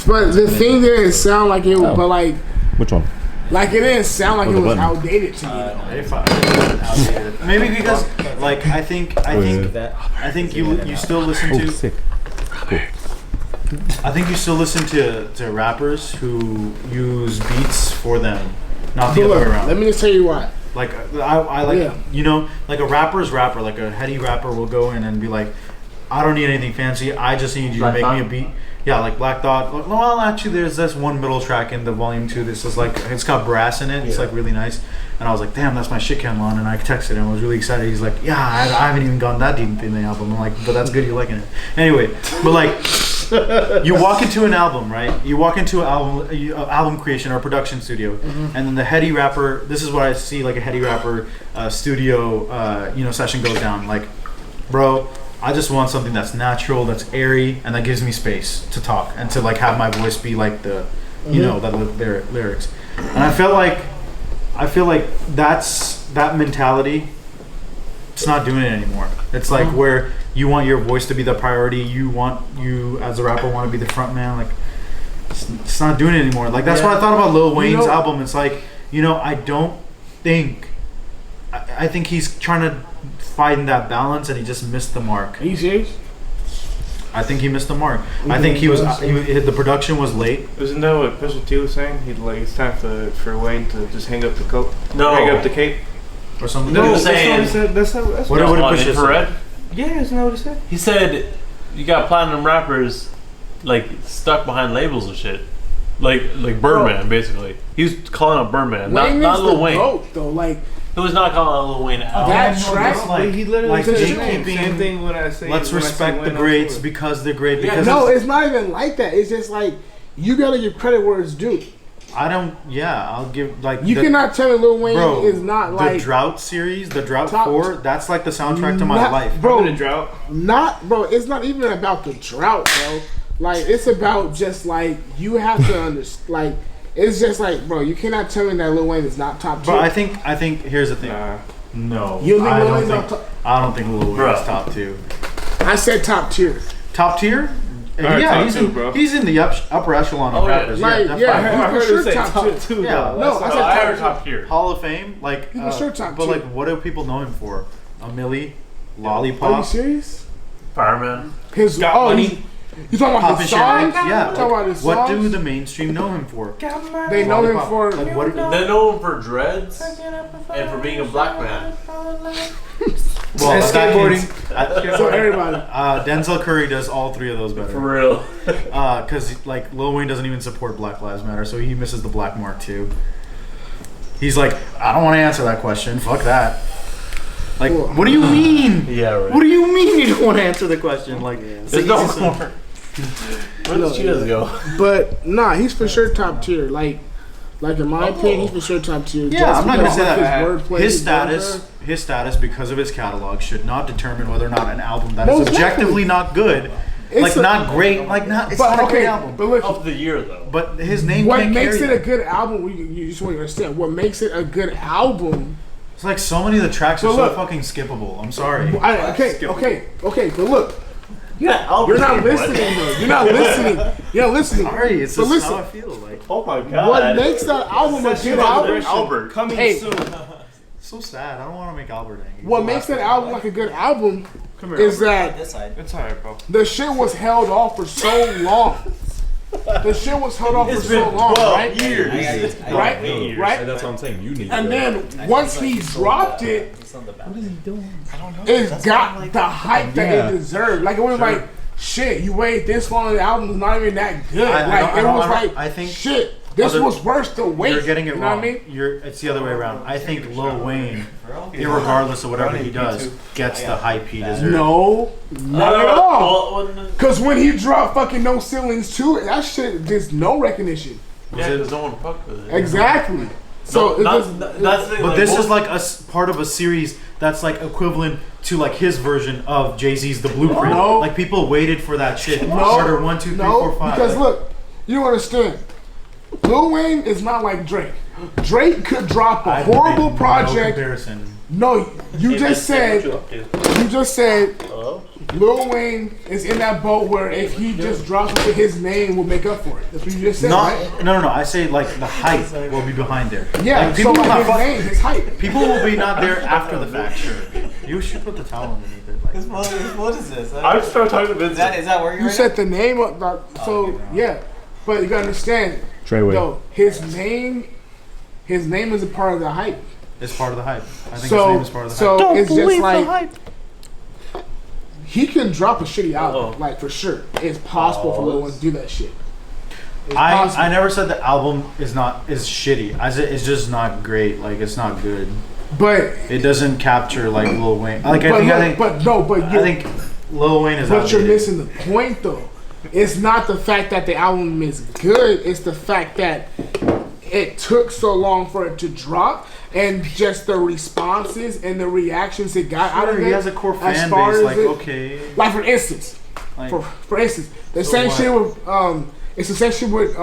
But the thing didn't sound like it was, but like Which one? it didn't sound like Oh, it the was button. outdated to you. If I- Maybe because, like, I think you still listen to. sick. I think you still listen to rappers who use beats for them, not the But other way look, around. let me just tell you why. Like I like Yeah. you know, like a rapper's rapper, like a heady rapper will go in and be like, I don't need anything fancy. I just need you Black to make me a Thought? beat. Yeah, like Black Thought. Like, well, actually, there's this one middle track in the volume 2 that's just like it's got brass in it. It's like really nice. And I was like, damn, that's my shit cam on. And I texted him. I was really excited. He's like, yeah, I haven't even gone that deep in the album. I'm like, but that's good. You're liking it. Anyway, but like, you walk into an album, right? You walk into an album creation or production studio, and then the heady rapper. This is what I see, like a heady rapper studio, session goes down. Like, bro, I just want something that's natural, that's airy, and that gives me space to talk and to like have my voice be like the, that lyrics. And I feel like that mentality. It's not doing it anymore. It's like where you want your voice to be the priority. You as a rapper want to be the front man. Like it's not doing it anymore. Like that's what I thought about Lil Wayne's album. It's like I don't think. I think he's trying to find that balance, and he just missed the mark. Are you serious? I think he missed the mark. I think the production was late. isn't that what Pusha T was saying? He'd like it's time for Wayne to just hang up the coat, No. hang up the cape. Or something. No, No, was saying- That's not What did on Pusha say? Infrared. Yeah, isn't that what he said? He said you got platinum rappers like stuck behind labels and shit. Like Birdman, basically. He was calling out Birdman, not Wayne not is Lil the Wayne. GOAT, though. Like He was not calling out Lil Wayne at all. that no, track. that's like- he literally like said the gatekeeping. same thing when I say. Let's when I say respect the Wayne on greats tour. because they're great. Yeah, Because No, it's not even like that. It's just like you gotta give credit where it's due. I don't. Yeah, I'll give like You cannot tell me Lil Wayne Bro, is not like the Drought series, the Drought Top- 4. That's like the soundtrack to my Not- life. bro. I'm in a drought. It's not even about the drought, bro. Like it's about just like you have to understand. Like it's just like, bro, you cannot tell me that Lil Wayne is not top tier. But I think here's the thing. Nah. No, You think I Lil don't Wayne's think. not top? I don't think Lil Wayne Bro. is top 2. I said top tier. Top tier? Alright, Yeah, top he's 2, in, bro. he's in the upper echelon of Oh, yeah. rappers. Like, definitely. yeah, I heard for sure him say top top two. 2. Yeah. though. No, I Oh, said I top heard tier. top tier. Hall of Fame, like. He for sure top but tier. like, what do people know him for? A Millie, Are you Lollipop, serious? Fireman. His Got money. You talking about Pop his and songs? Shit. Yeah. You talking about his What songs? do the mainstream know him for? They know him Lollipop. for. Like, what? They know him for dreads and for being a black man. Well, And that skateboarding. came- So everybody. Denzel Curry does all three of those better. For real. Because like Lil Wayne doesn't even support Black Lives Matter, so he misses the black mark too. He's like, I don't want to answer that question. Fuck that. Like, what do you mean? Yeah, right. What do you mean you don't want to answer the question? Like, There's no more. Where does Cheetahs go? But nah, he's for sure top tier. Like in my opinion, he's for sure top tier. yeah, I'm not gonna say because that. of wordplay, His status, because of his catalog, should not determine whether or not an album that is Most objectively not good, It's not great, it's But not a okay, great album. but look, Of the year, though. But his name what can't makes carry it a good album? You just want to understand what makes it a good album. It's like so many of the tracks are But so look- fucking skippable. I'm sorry. Okay. But look, Yeah, you're not listening, though. You're not listening. Sorry, it's But just listen, how I feel. Like, Oh my god. what makes that album a good album? Albert. Coming Hey. soon. so sad. I don't want to make Albert angry. What makes that album like a good album is that This side. It's alright, bro. the shit was held off for so long. The shit was held off for so long, right? years. Right? And Right? that's what I'm saying. You need And that. then once he dropped it, it got the hype that it deserved. Like it was like, shit, you waited this long, the album was not even that good. I think shit, this other- was worth the wait. you're getting it you know wrong. what I mean? It's the other way around. I think Lil Wayne, irregardless of whatever he does, gets the hype he deserves. No, not at all. Well, Because when he dropped fucking No Ceilings 2, that shit gets no recognition. yeah, because no one fucked with it. Exactly. So it No, was, that's the thing. But like, this most- is like part of a series that's like equivalent to like his version of Jay-Z's The Blueprint. No. Like people waited for that shit. No. Carter 1, 2, 3, 4, 5. because look, you don't understand. Lil Wayne is not like Drake. Drake could drop a horrible No project. comparison. No, you Hey, just man, said. what you up to? You just said Hello? Lil Wayne is in that boat where if he just drops it, his name will make up for it. That's what you just said, right? No. I say like the hype will be behind there. Yeah, Like, so people, will like not his fuck- name, his hype. people will be not there after the fact. Sure, you should put the towel underneath it. Like, What is this? I'm just trying to talk to Vincent. Is that where you're You at? said the name of the, so yeah, but you gotta understand. Treyway. Yo, his name is a part of the hype. it's part of the hype. I think his So, name is part of the so hype. it's just like he can drop a shitty album, like for sure. It's possible for Lil Wayne to do that shit. It's possible. I never said the album is shitty. I said it's just not great. Like it's not good. But It doesn't capture like Lil Wayne. Like but I look, think Lil Wayne is. but you're outdated. missing the point though. It's not the fact that the album is good. It's the fact that it took so long for it to drop, and just the responses and the reactions it got out of Sure, it. he has a core as fan far base. as Like it- okay. Like for instance, Like, for instance, the So same what? shit with it's the same shit with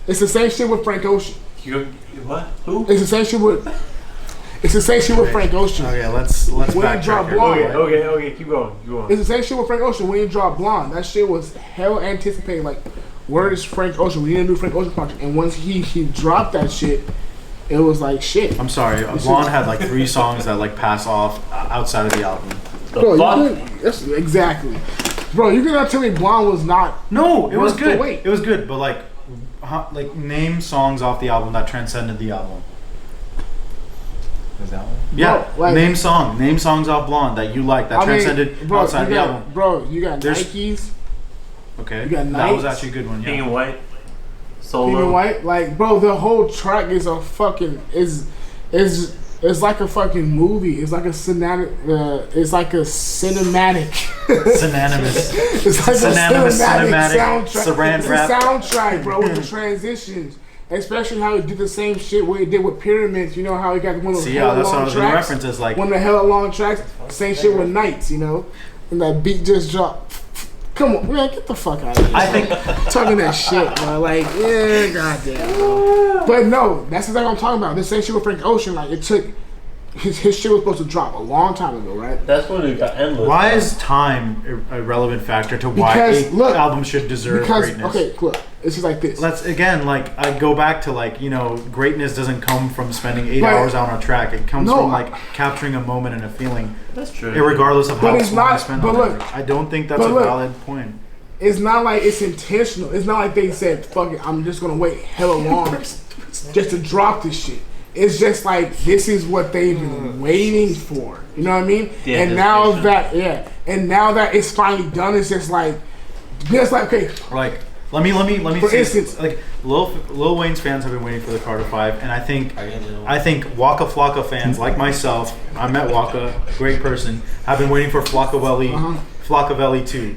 it's the same shit with Frank Ocean. You, what? Who? It's the same shit with Frank Ocean. okay, let's When he backtrack dropped here. Blonde. Okay, keep going. It's the same shit with Frank Ocean when he dropped Blonde. That shit was hell anticipated. Like, where is Frank Ocean? We didn't do Frank Ocean project, and once he dropped that shit, it was like shit. I'm sorry. Blonde had like 3 songs that like pass off outside of the album. Bro, fuck? that's exactly. Bro, you cannot tell me Blonde was not. No, it was Worth the good. wait. It was good, but like name songs off the album that transcended the album. Is that one? Yeah, Bro, like- name songs off Blonde that you like that transcended outside the album. Bro, you got There's- Nikes, Okay, you got that was Nights. actually a good one. Pink Yeah. and white. Pink Solo. and White. Like, bro, the whole track is a fucking it's like a fucking movie. It's like a cinematic. It's like a cinematic. Synonymous. It's like Synonymous, a cinematic cinematic, soundtrack. saran It's wrap. a soundtrack, bro, with the transitions. Especially how he did the same shit what he did with Pyramids. You know how he got one of those See, hella that's what I long was gonna tracks. reference. Is like One of the hella long tracks. Same shit with Nights, you know. And that beat just dropped. Come on, man, get the fuck out of here. I think Talking that shit, bro. Like, yeah, goddamn, bro. But no, that's exactly what I'm talking about. This same shit with Frank Ocean. Like, it took his shit was supposed to drop a long time ago, right? That's when it got endless. why is time a relevant factor to why Because, a look, album should deserve Because greatness? okay, look, it's just like this. Let's again, like I go back to like greatness doesn't come from spending 8 But- hours on a track. It comes No, from like capturing a moment and a feeling, That's true. regardless of But how it's long you not- spend but on look- it. I don't think that's but a look. valid point. It's not like it's intentional. It's not like they said, "Fuck it, I'm just gonna wait hella long just to drop this shit." it's just like this is what they've been waiting for. You know what I mean? The And now anticipation. and now that it's finally done, it's just like okay. Like, let me For say instance- like Lil Wayne's fans have been waiting for the Carter 5, and I think Waka Flocka fans like myself, I met Waka, great person, have been waiting for Flockavelli 2.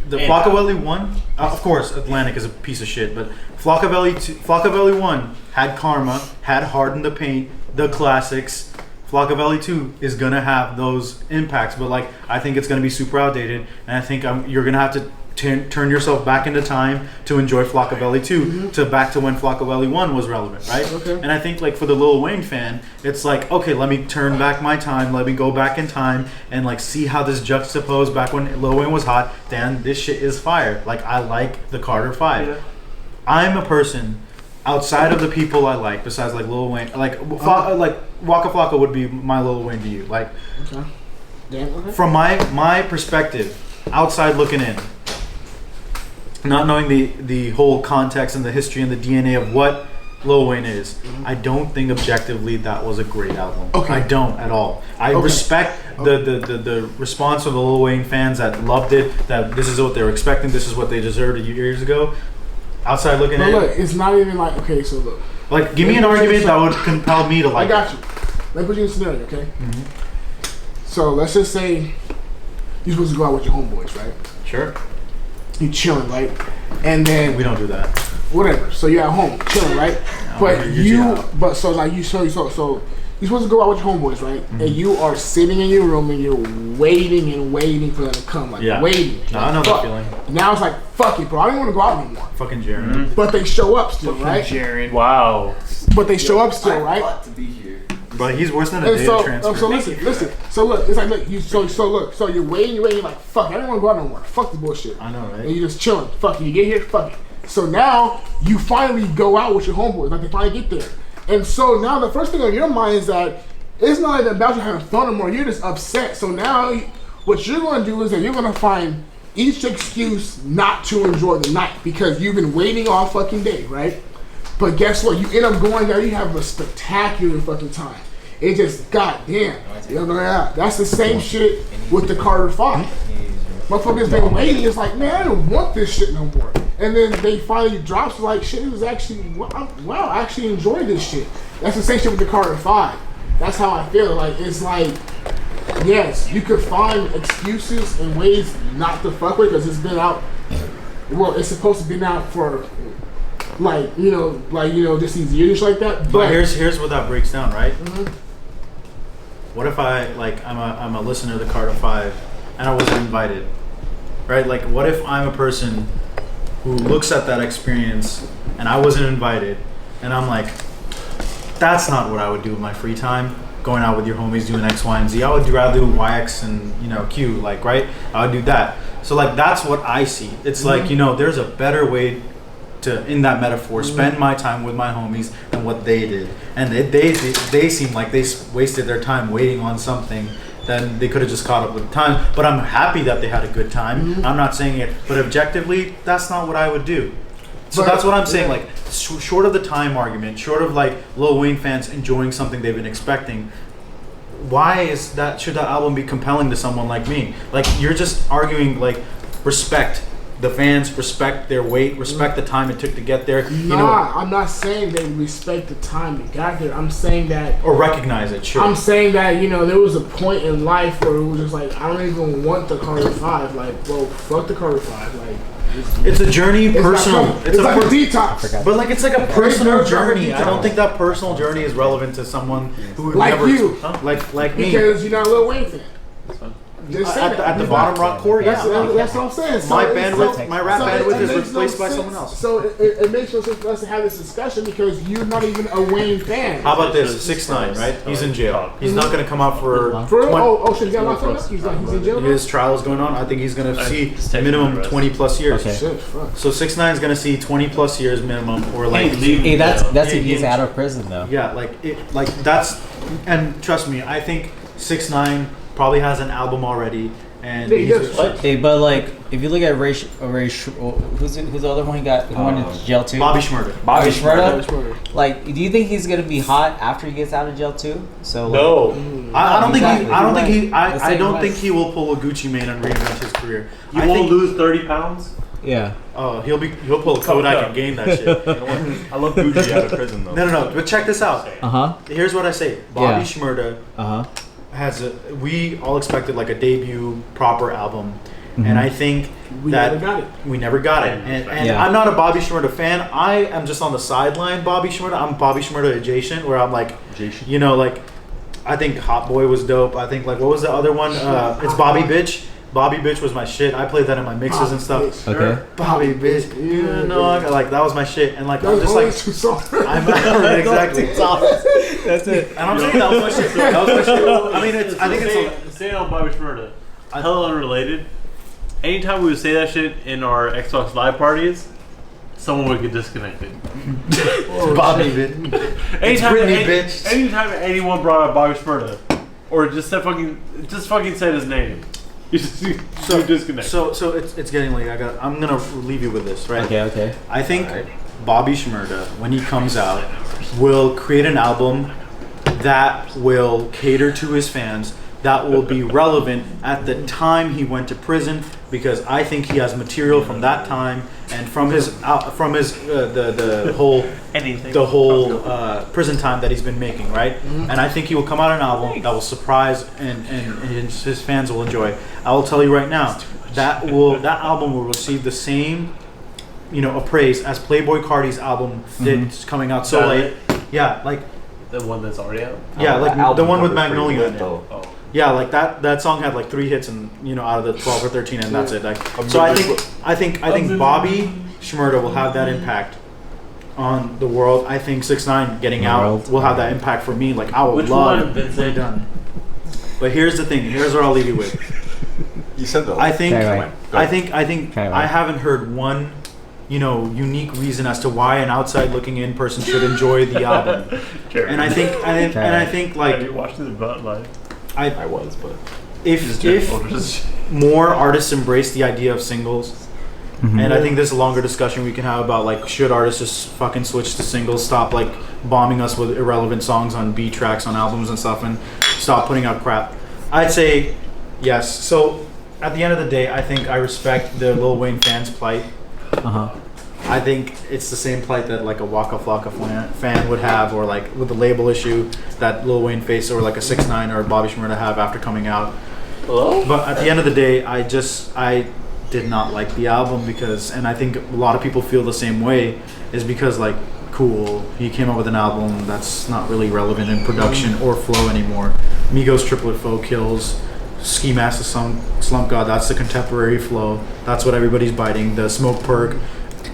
The Flockavelli 1, of course, Atlantic is a piece of shit, but Flockavelli 1 had Karma, had Harden the Paint, the classics. Flockavelli 2 is gonna have those impacts, but like I think it's gonna be super outdated, and I think you're gonna have to turn yourself back into time to enjoy Flockavelli 2 to back to when Flockavelli 1 was relevant, right? Okay. And I think like for the Lil Wayne fan, it's like, okay, let me turn back my time, let me go back in time and like see how this juxtaposed back when Lil Wayne was hot. Damn, this shit is fire. Like I like the Carter 5. Yeah. I'm a person outside of the people I like, besides like Lil Wayne, like Waka Flocka would be my Lil Wayne to you. Like from my perspective, outside looking in, not knowing the whole context and the history and the DNA of what Lil Wayne is, I don't think objectively that was a great album. Okay. I don't at all. I respect the response of the Lil Wayne fans that loved it, that this is what they were expecting, this is what they deserved years ago. Outside looking But in, look, it's not even like okay. So look, like give me an argument that would compel me to like. I got you. Let me put you in a scenario, okay? So let's just say you're supposed to go out with your homeboys, right? Sure. You chilling, right? And then We don't do that. whatever. So you're at home chilling, right? But so like you're supposed to go out with your homeboys, right? And you are sitting in your room and you're waiting and waiting for them to come, like waiting. No, I know that feeling. Now it's like fuck it, bro. I don't want to go out anymore. Fucking Jared. But they show up still, right? Jared. Wow. But they show up still, right? to be here. Bro, he's worse than a And data transfer. so listen. So look, it's like look, so you're waiting, you're like fuck, I don't want to go out no more. Fuck the bullshit. I know, right? And you're just chilling. Fuck it, you get here, fuck it. So now you finally go out with your homeboys, like they finally get there. And so now the first thing on your mind is that it's not even about you having fun anymore. You're just upset. So now what you're going to do is that you're going to find each excuse not to enjoy the night because you've been waiting all fucking day, right? But guess what? You end up going there, you have a spectacular fucking time. It just, goddamn. You know, that's the same shit with the Carter 5. Motherfuckers been waiting. It's like, man, I don't want this shit no more. And then they finally drops like, shit, it was actually, wow, I actually enjoyed this shit. That's the same shit with the Carter 5. That's how I feel. Like, it's like, yes, you could find excuses and ways not to fuck with because it's been out. Well, it's supposed to be out for, like, just these years like that. But here's what that breaks down, right? What if I'm a listener of the Carter 5 and I wasn't invited, right? Like, what if I'm a person who looks at that experience and I wasn't invited, and I'm like, that's not what I would do with my free time. Going out with your homies, doing X, Y, and Z. I would rather do Y, X, and Q. Like, right? I would do that. So like that's what I see. It's like there's a better way to, in that metaphor, spend my time with my homies than what they did. And they seem like they wasted their time waiting on something. Then they could have just caught up with the time. But I'm happy that they had a good time. I'm not saying it, but objectively, that's not what I would do. So that's what I'm saying. Like, short of the time argument, short of like Lil Wayne fans enjoying something they've been expecting, why is that? Should that album be compelling to someone like me? Like, you're just arguing like respect the fans, respect their wait, respect the time it took to get there. I'm not saying they respect the time you got there. I'm saying that, or recognize it. Sure. I'm saying that there was a point in life where it was just like I don't even want the Carter 5. Like, bro, fuck the Carter 5. Like. It's a journey, personal. It's like a detox. But like, it's like a personal journey. I don't think that personal journey is relevant to someone who like never, you, like me. Because you're not a Lil Wayne fan. At the bottom rock core, that's what I'm saying. So my rap bandwidth is replaced by someone else. So it makes no sense for us to have this discussion because you're not even a Wayne fan. How about this? 6ix9ine, right? He's in jail. He's not going to come out for. Shit, he got locked up. He's in jail. His trial is going on. I think he's going to see minimum 20 plus years. Okay. Shit, fuck. So 6ix9ine is going to see 20 plus years minimum, or like. Hey, that's if he's out of prison though. Yeah, that's, and trust me, I think 6ix9ine probably has an album already. And Yeah, he these does. are- Hey, but like, if you look at who's the other one who went to jail too? Bobby Shmurda. Bobby Shmurda. Shmurda. Like, do you think he's gonna be hot after he gets out of jail too? So like, No, I don't Exactly. think he. I don't think he. The I same don't way. think he will pull a Gucci Mane and reinvent his career. you I won't think, lose 30 pounds. yeah. Oh, he'll pull a Kodak and gain that shit. I love Gucci out of prison though. No. But check this out. Uh huh. Here's what I say. Bobby Yeah. Shmurda Uh huh. has a. We all expected like a debut proper album, and I think We that never got it. we never got it. And Yeah. I'm not a Bobby Shmurda fan. I am just on the sideline. Bobby Shmurda. I'm Bobby Shmurda adjacent, where I'm like, you know, like I think Hot Boy was dope. I think like what was the other one? It's Bobby Bitch. Bobby Bitch was my shit. I played that in my mixes and stuff. Okay. Bobby Bitch, you know, like that was my shit. And like I'm Those just only like two songs. I'm exactly. That's it. And I'm saying that was my shit. That was my shit. I mean, it's. I think it's. Staying on Bobby Shmurda. Hella unrelated. Anytime we would say that shit in our Xbox Live parties, someone would get disconnected. Bobby Bitch. Anytime, Britney, bitch. anytime anyone brought up Bobby Shmurda, or just fucking said his name, you disconnect. So it's getting late. I'm gonna leave you with this, right? Okay. I think Bobby Shmurda, when he comes out, will create an album that will cater to his fans, that will be relevant at the time he went to prison, because I think he has material from that time and from his the whole prison time that he's been making, right? And I think he will come out an album that will surprise and his fans will enjoy. I will tell you right now, that album will receive the same, you know, appraise as Playboi Carti's album did, coming out so late. Yeah, like the one that's already out. yeah, like the one with Magnolia in it. Oh. Yeah, like that song had like 3 hits and out of the 12 or 13, and that's it. Like, so I think Bobby Shmurda will have that impact on the world. I think 6ix9ine getting out will have that impact for me. Like I would Which love one, Vincent? done. But here's the thing. Here's what I'll leave you with. You said that. I think Okay, I think I haven't heard one, unique reason as to why an outside looking in person should enjoy the album. And I think like you watched it about live. I was, but if more artists embrace the idea of singles, and I think there's a longer discussion we can have about like should artists just fucking switch to singles, stop like bombing us with irrelevant songs on B tracks on albums and stuff, and stop putting out crap. I'd say yes. So at the end of the day, I think I respect the Lil Wayne fans' plight. I think it's the same plight that like a Waka Flocka fan would have, or like with the label issue that Lil Wayne faced, or like a 6ix9ine or Bobby Shmurda have after coming out. Hello? But at the end of the day, I did not like the album because, and I think a lot of people feel the same way, is because like, cool, he came out with an album that's not really relevant in production or flow anymore. Migos Triplet Foe kills. Ski Mask the Slump God, that's the contemporary flow. That's what everybody's biting. The Smoke Perk.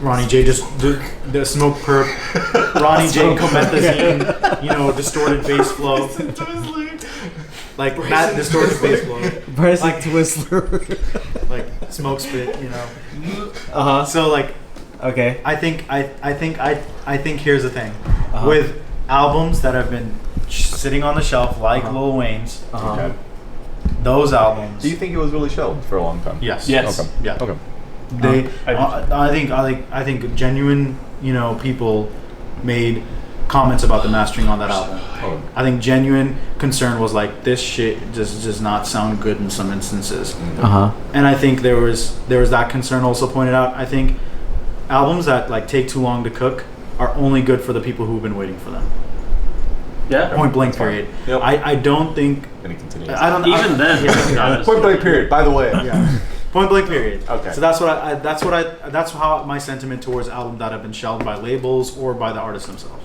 Ronnie J the Smoke Perp, Ronnie J Comethazine, distorted bass flow, like that distorted bass flow, Bryson like Twistler. like Smoke Spit, So like, Okay. I think here's the thing, with albums that have been sitting on the shelf like Lil Wayne's, those albums. do you think it was really shelved for a long time? Yes. Okay. Yeah. Okay. I think genuine, people made comments about the mastering on that album. I think genuine concern was like, this shit just does not sound good in some instances. And I think there was that concern also pointed out. I think albums that like take too long to cook are only good for the people who've been waiting for them. Yeah. Point blank period. Yep. I don't think. And it continues. I don't Even then. Yeah. Point blank period. By the way. Yeah. Point blank period. Okay. So that's how my sentiment towards albums that have been shelved by labels or by the artists themselves.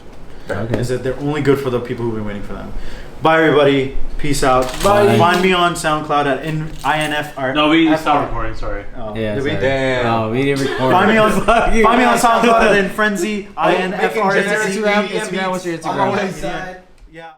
Okay. Is that they're only good for the people who've been waiting for them. Bye everybody. Peace out. Bye. Find me on SoundCloud at INFR. No, we stopped recording. Sorry. Oh, Yeah. did we? Sorry. Damn. Oh, we didn't record. Find me on Fuck you. SoundCloud at InFrenzy. Instagram. INFR. What's your Instagram? Yeah.